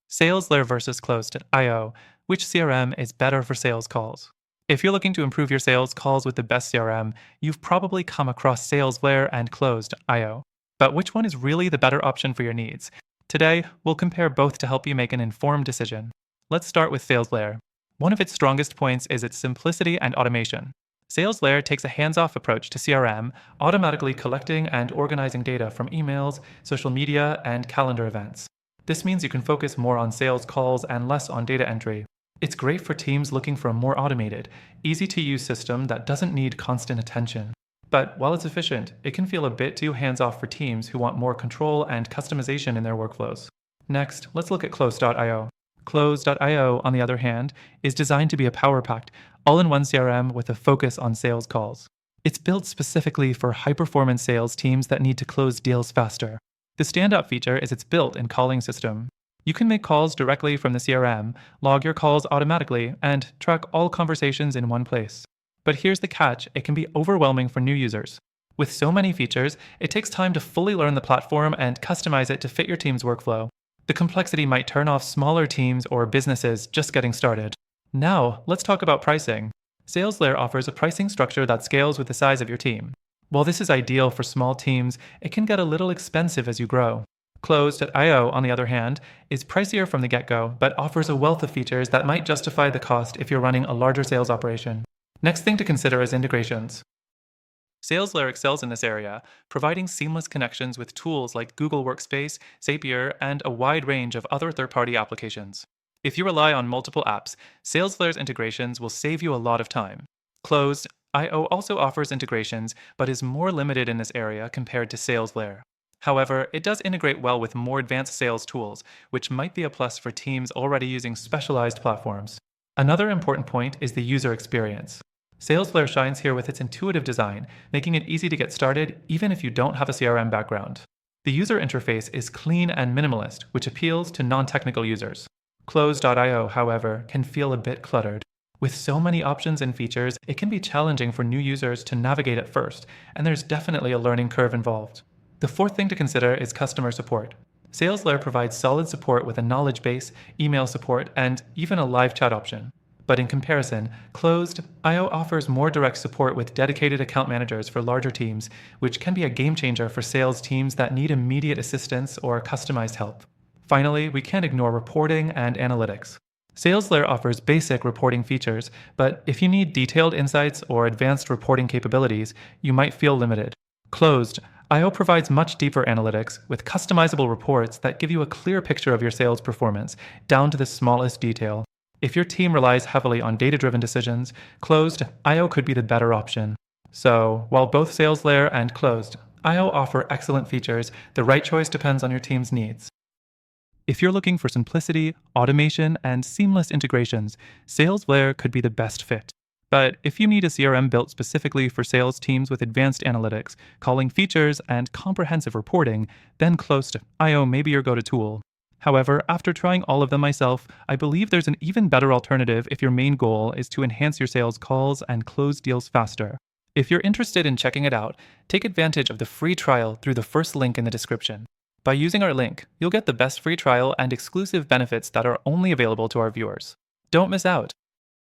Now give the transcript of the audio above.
Salesflare versus Closed.io. Which CRM is better for sales calls? If you're looking to improve your sales calls with the best CRM, you've probably come across Salesflare and Closed.io. But which one is really the better option for your needs? Today, we'll compare both to help you make an informed decision. Let's start with Salesflare. One of its strongest points is its simplicity and automation. Salesflare takes a hands-off approach to CRM, automatically collecting and organizing data from emails, social media, and calendar events. This means you can focus more on sales calls and less on data entry. It's great for teams looking for a more automated, easy-to-use system that doesn't need constant attention. But while it's efficient, it can feel a bit too hands-off for teams who want more control and customization in their workflows. Next, let's look at Close.io. Close.io, on the other hand, is designed to be a power-packed, all-in-one CRM with a focus on sales calls. It's built specifically for high-performance sales teams that need to close deals faster. The standout feature is its built-in calling system. You can make calls directly from the CRM, log your calls automatically, and track all conversations in one place. But here's the catch: it can be overwhelming for new users. With so many features, it takes time to fully learn the platform and customize it to fit your team's workflow. The complexity might turn off smaller teams or businesses just getting started. Now, let's talk about pricing. Salesflare offers a pricing structure that scales with the size of your team. While this is ideal for small teams, it can get a little expensive as you grow. Closed.io, on the other hand, is pricier from the get-go, but offers a wealth of features that might justify the cost if you're running a larger sales operation. Next thing to consider is integrations. Salesflare excels in this area, providing seamless connections with tools like Google Workspace, Zapier, and a wide range of other third-party applications. If you rely on multiple apps, Salesflare's integrations will save you a lot of time. Closed.io also offers integrations, but is more limited in this area compared to Salesflare. However, it does integrate well with more advanced sales tools, which might be a plus for teams already using specialized platforms. Another important point is the user experience. Salesflare shines here with its intuitive design, making it easy to get started even if you don't have a CRM background. The user interface is clean and minimalist, which appeals to non-technical users. Close.io, however, can feel a bit cluttered. With so many options and features, it can be challenging for new users to navigate at first, and there's definitely a learning curve involved. The fourth thing to consider is customer support. Salesflare provides solid support with a knowledge base, email support, and even a live chat option. But in comparison, Closed.io offers more direct support with dedicated account managers for larger teams, which can be a game changer for sales teams that need immediate assistance or customized help. Finally, we can't ignore reporting and analytics. Salesflare offers basic reporting features, but if you need detailed insights or advanced reporting capabilities, you might feel limited. Closed.io provides much deeper analytics with customizable reports that give you a clear picture of your sales performance, down to the smallest detail. If your team relies heavily on data-driven decisions, Closed.io could be the better option. So, while both Salesflare and Closed.io offer excellent features, the right choice depends on your team's needs. If you're looking for simplicity, automation, and seamless integrations, Salesflare could be the best fit. But if you need a CRM built specifically for sales teams with advanced analytics, calling features, and comprehensive reporting, then Close.io may be your go-to tool. However, after trying all of them myself, I believe there's an even better alternative if your main goal is to enhance your sales calls and close deals faster. If you're interested in checking it out, take advantage of the free trial through the first link in the description. By using our link, you'll get the best free trial and exclusive benefits that are only available to our viewers. Don't miss out.